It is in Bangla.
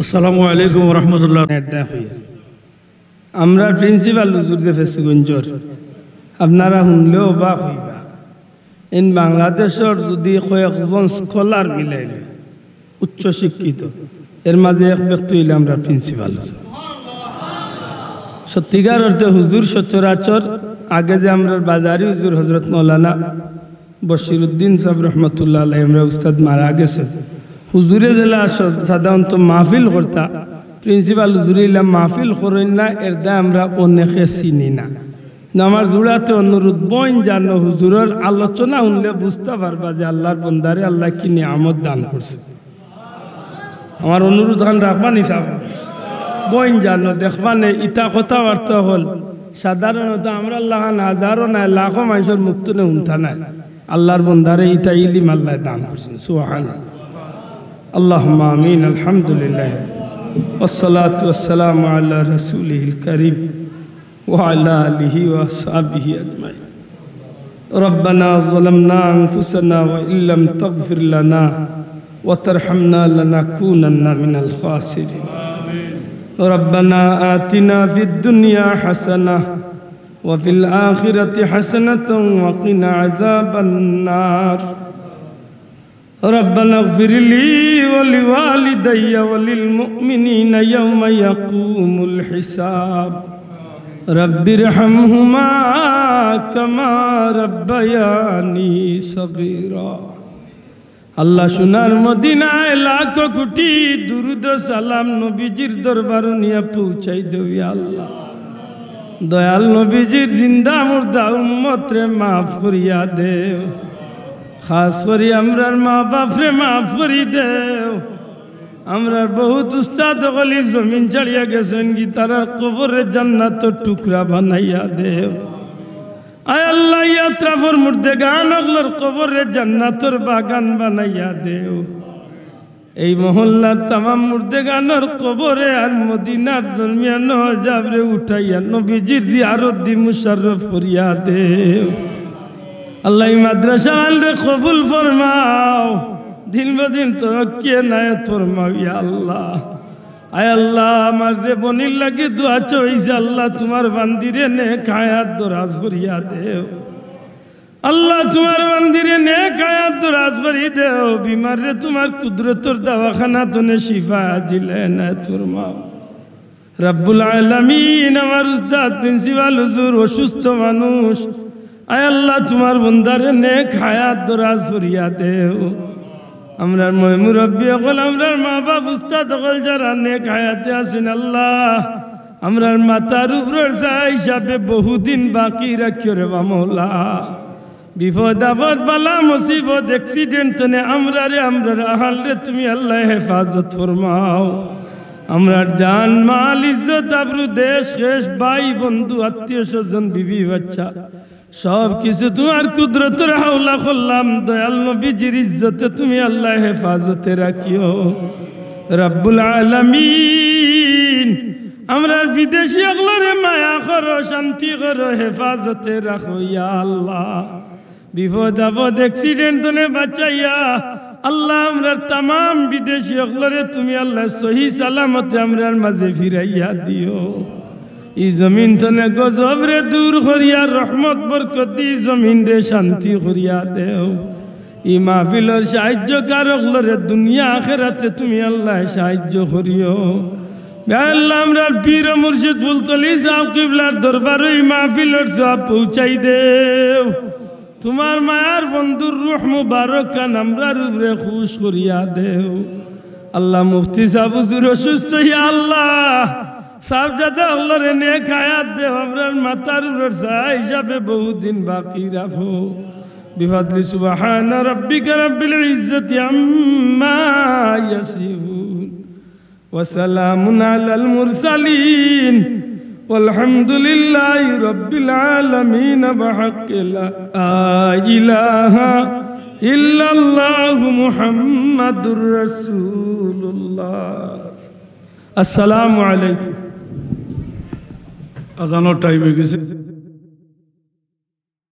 আসসালামু আলাইকুম রহমতুল্লাহ। আমরা প্রিন্সিপাল হুজুর যে ফেসগঞ্জর আপনারা শুনলেও বা হইবা ইন বাংলাদেশের যদি কয়েকজন স্কলার মিলাইলে উচ্চ শিক্ষিত এর মাঝে এক ব্যক্তি হইলে আমরা প্রিন্সিপাল হুজুর। সত্যিকার অর্থে হুজুর সচরাচর আগে যে আমরা বাজারি হুজুর হজরত মৌলানা বশিরউদ্দিন সাহেব রহমতুল্লাহ আলাইহি আমরা উস্তাদ মারা গেছে হুজুরে জেলা সাধারণত মাহফিল করতা প্রিন্সিপাল হুজুরে ইলাম মাহফিল করেন না এর দা আমরা অনেকে চিনি না। আমার জোড়াতে অনুরোধ বইন জানো হুজুরের আলোচনা শুনলে বুঝতে পারবা যে আল্লাহর বন্দারে আল্লাহ কি নিয়ামত দান করছে। আমার অনুরোধ খান রাখবা নি সাহেব বইন জানো দেখবা নে ইটা কথাবার্তা হল সাধারণত আমরা লাগান হাজারো নাই লাখো মানুষের মুক্ত নে উঠা নাই আল্লাহর বন্দারে ইটা ইলিম আল্লাহ দান করছেন সুবহানাল্লাহ। اللهم آمين الحمد لله والصلاة والسلام على رسوله الكريم وعلى آله وأصحابه أجمعين. ربنا ظلمنا أنفسنا وإن لم تغفر لنا وترحمنا لنكونن من الخاسرين. ربنا آتنا في الدنيا حسنة وفي الآخرة حسنة وقنا عذاب النار. ربنا اغفر لي ولوالدي وللمؤمنين يوم يقوم الحساب. رب ارحمهما كما ربياني صغيرا. আল্লাহ সোনার মদিনায় লাখ কোটি দুরুদ সালাম নবীজির দরবার নিয়ে পৌঁছাই দেও ইয়া আল্লাহ। দয়াল নবীজির জিন্দা মুর্দা উম্মত রে মাফ করিয়া দেও। খাস করি আমরার মা বাপরে মাফ করি দেও। আমরার বহুত উস্তাদ গলি জমিন ছাড়িয়া গেছেন কি তারা কবরে জান্নাতের টুকরা বানাইয়া দেও। আয় আল্লাহ ইয়াত্রাফর মুর্দে গান অগলোর কবরে জান্নাতের বাগান বানাইয়া দেও। এই মহল্লার তামাম মুর্দে গানের কবরে আর মদিনার জন্মিয়ানো যাবরে উঠাইয়া নবীজির জিয়ারত দি মুশাররফ করিয়া দেও। আল্লাহ মাদ্রাসা আলরে কবুল ফরমাও দিন বদিন তরক্কি নায়াত ফরমাও ইয়া আল্লাহ। আয় আল্লাহ আমার যে বনির লাগে দোয়া চাইছে আল্লাহ তোমার বান্দিরে নেক হায়াত দরাজ করিয়া দেও। আল্লাহ তোমার বান্দিরে নেক হায়াত দরাজ করি দেও। বিমারে তোমার কুদরতর দওয়াখানা তনে শিফা দিলে নায়াত ফরমাও রব্বুল আলামিন। আমার উস্তাদ প্রিন্সিপাল হুজুর অসুস্থ মানুষ আয় আল্লাহ তোমার বন্দারে নেক হায়াত দরাজ করিয়া দেও। আমরার মুরব্বী হল আমরার মা বাপ উস্তাদ হল যারা নেক হায়াতে আছেন আল্লাহ আমরার মাথার উপরের চাই হিসাবে বহুদিন বাকি রাখিও রে বা মৌলা। বিপদ আপদ বালা মুসিবত অ্যাক্সিডেন্ট তনে আমরার আহাল রে তুমি আল্লাহ হেফাজত ফরমাও। আমরার জান মাল ইজ্জত আবরু দেশ কেশ ভাই বন্ধু আত্মীয় স্বজন বিবি বাচ্চা সব কিছু তোমার কুদরতের হাওলা করলাম। দয়াল নবীজির ইজ্জতে তুমি আল্লাহ হেফাজতে রাখিও রব্বুল আলামিন। আমরা বিদেশি আগলারে মায়া করো শান্তি করো হেফাজতে রাখো ইয়া আল্লাহ। বিপদ আপদ অ্যাক্সিডেন্ট নে বাঁচাইয়া আল্লাহ আমরা তামাম বিদেশি আগলারে তুমি আল্লাহ সহি সালামতে আমরার মাঝে ফিরাইয়া দিও। ই জমিন তনে গজব রে দূর করিয়া রহমত বরকত দি জমিন রে শান্তি করিয়া দেও। ই মাহফিলর সাহায্য কারকলরে দুনিয়া আখেরাতে তুমি আল্লাহ সাহায্য করিও। আল্লাহ আমরা পীর মুর্শিদ ফুলতলি সাহেব কিবলার দরবার ই মাহফিলর সব পৌঁছাই দেও। তোমার মায়ার বন্ধুর রূহ মুবারক খান আমরার উপরে খুশ করিয়া দেও। আল্লাহ মুফতি সাহেব হুজুর অসুস্থ ইয়া আল্লাহ সাহেব যাতে আল্লাহরে নেক হায়াত দেও। আমরার মাথার উপর চাই হিসাবে বহুদিন বাকি রাখো। বিফাদলি সুবহান রাব্বিকা রাব্বিল ইজ্জাতি আম্মা ইয়াসিফুন ওয়া সালামুন আলাল মুরসালিন ওয়ালহামদুলিল্লাহি রাব্বিল আলামিন বিহাক্কি লা ইলাহা ইল্লাল্লাহু মুহাম্মাদুর রাসূলুল্লাহ। আসসালামু আলাইকুম। আজানোর টাইম হয়ে গেছে।